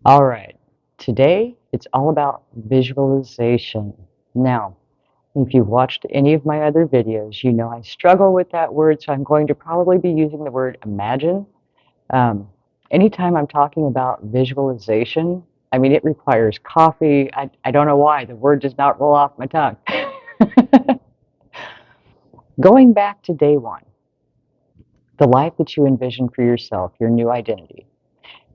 All right, today it's all about visualization. Now, if you've watched any of my other videos, you know I struggle with that word, so I'm going to probably be using the word imagine. Um, Anytime I'm talking about visualization, I mean, it requires coffee. I don't know why, the word does not roll off my tongue. Going back to day one, the life that you envision for yourself, your new identity.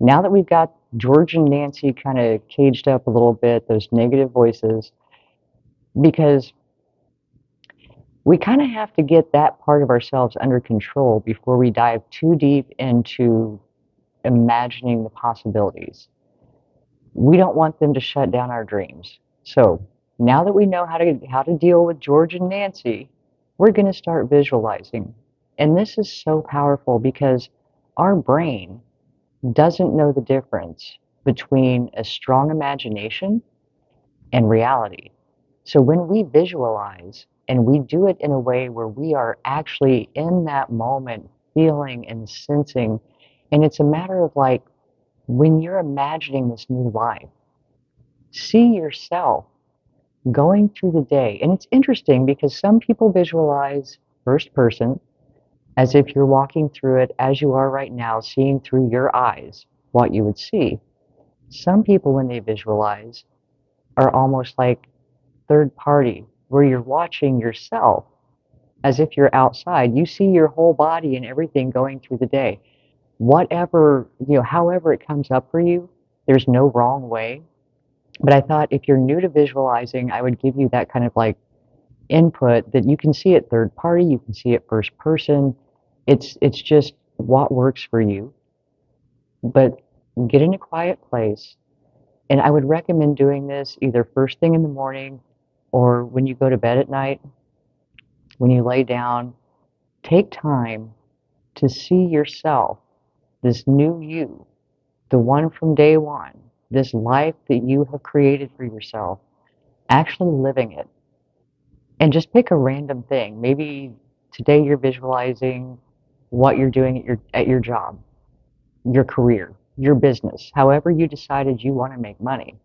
Now that we've got George and Nancy kind of caged up a little bit, those negative voices, because we kind of have to get that part of ourselves under control before we dive too deep into imagining the possibilities. We don't want them to shut down our dreams. So now that we know how to deal with George and Nancy, we're going to start visualizing. And this is so powerful because our brain doesn't know the difference between a strong imagination and reality. So when we visualize and we do it in a way where we are actually in that moment, feeling and sensing, and it's a matter of like when you're imagining this new life, see yourself going through the day. And it's interesting because some people visualize first person as if you're walking through it as you are right now, seeing through your eyes what you would see. Some people, when they visualize, are almost like third party, where you're watching yourself as if you're outside. You see your whole body and everything going through the day. Whatever, however it comes up for you, there's no wrong way. But I thought if you're new to visualizing, I would give you that kind of like input that you can see it third party, you can see it first person. It's just what works for you. But get in a quiet place. And I would recommend doing this either first thing in the morning or when you go to bed at night, when you lay down. Take time to see yourself, this new you, the one from day one, this life that you have created for yourself, actually living it. And just pick a random thing. Maybe today you're visualizing what you're doing at your job, your career, your business, however you decided you want to make money.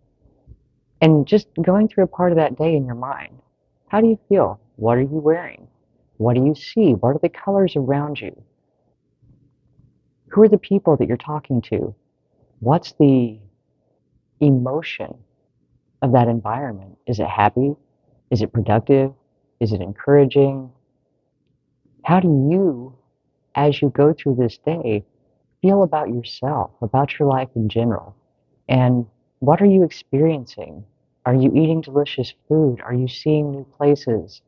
And just going through a part of that day in your mind. How do you feel? What are you wearing? What do you see? What are the colors around you? Who are the people that you're talking to? What's the emotion of that environment? Is it happy? Is it productive? Is it encouraging? How do you, as you go through this day, feel about yourself, about your life in general? And what are you experiencing? Are you eating delicious food? Are you seeing new places?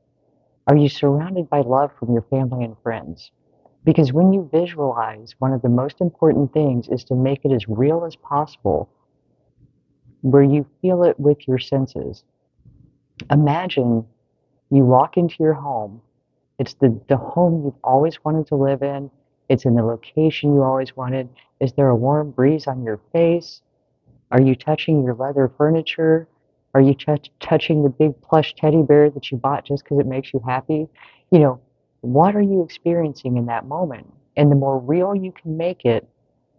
Are you surrounded by love from your family and friends? Because when you visualize, one of the most important things is to make it as real as possible, where you feel it with your senses. Imagine you walk into your home. It's the home you've always wanted to live in. It's in the location you always wanted. Is there a warm breeze on your face? Are you touching your leather furniture? Are you touching the big plush teddy bear that you bought just because it makes you happy? You know, what are you experiencing in that moment? And the more real you can make it,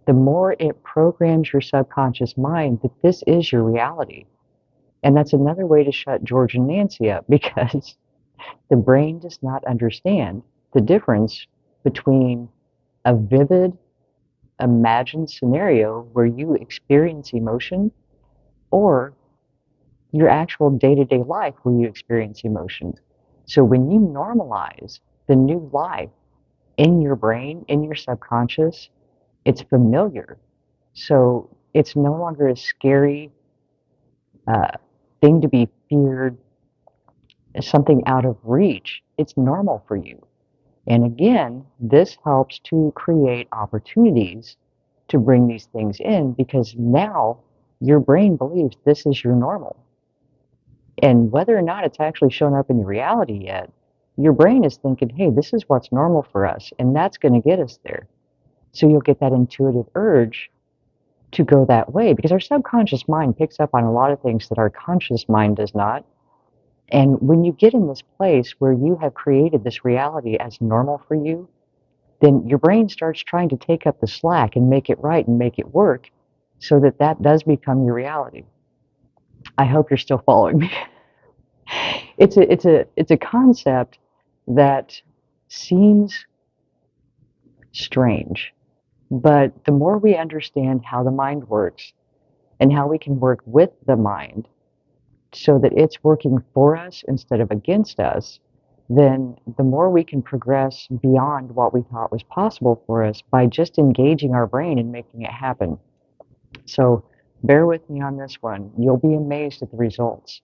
the more it programs your subconscious mind that this is your reality. And that's another way to shut George and Nancy up because the brain does not understand the difference between a vivid, imagined scenario where you experience emotion or your actual day-to-day life where you experience emotion. So when you normalize the new life in your brain, in your subconscious, it's familiar. So it's no longer a scary uh, thing to be feared, something out of reach. It's normal for you. And again, this helps to create opportunities to bring these things in because now your brain believes this is your normal. And whether or not it's actually shown up in your reality yet, your brain is thinking, hey, this is what's normal for us, and that's going to get us there. So you'll get that intuitive urge to go that way because our subconscious mind picks up on a lot of things that our conscious mind does not. And when you get in this place where you have created this reality as normal for you, then your brain starts trying to take up the slack and make it right and make it work. so that that does become your reality. I hope you're still following me. It's a concept that seems strange, but the more we understand how the mind works and how we can work with the mind so that it's working for us instead of against us, then the more we can progress beyond what we thought was possible for us by just engaging our brain and making it happen. So bear with me on this one. You'll be amazed at the results.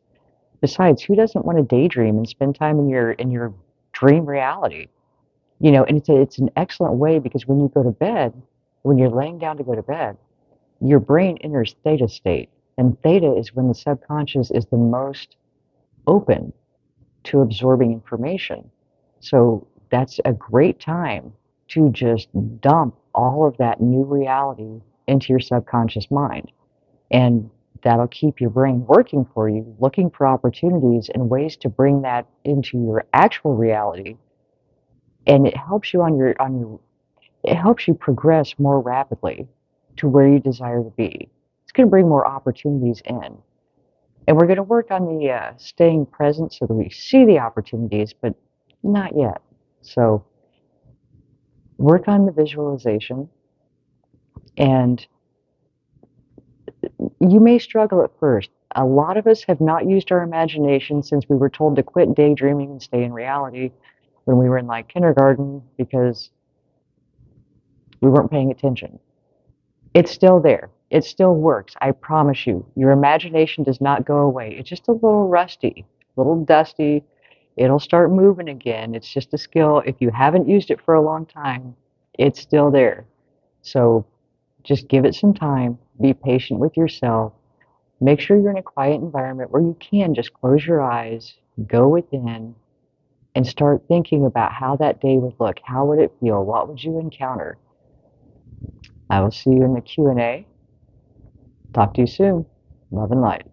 Besides, who doesn't want to daydream and spend time in your dream reality? You know, and it's an excellent way because when you go to bed, when you're laying down to go to bed, your brain enters theta state. And theta is when the subconscious is the most open to absorbing information. So that's a great time to just dump all of that new reality into your subconscious mind. And that'll keep your brain working for you, looking for opportunities and ways to bring that into your actual reality. And it helps you it helps you progress more rapidly to where you desire to be. It's going to bring more opportunities in. And we're going to work on the staying present so that we see the opportunities, but not yet. So work on the visualization, and you may struggle at first. A lot of us have not used our imagination since we were told to quit daydreaming and stay in reality when we were in like kindergarten because we weren't paying attention. It's still there. It still works. I promise you. Your imagination does not go away. It's just a little rusty, a little dusty. It'll start moving again. It's just a skill. If you haven't used it for a long time, it's still there. So just give it some time. Be patient with yourself. Make sure you're in a quiet environment where you can just close your eyes, go within, and start thinking about how that day would look. How would it feel? What would you encounter? I will see you in the Q&A. Talk to you soon. Love and light.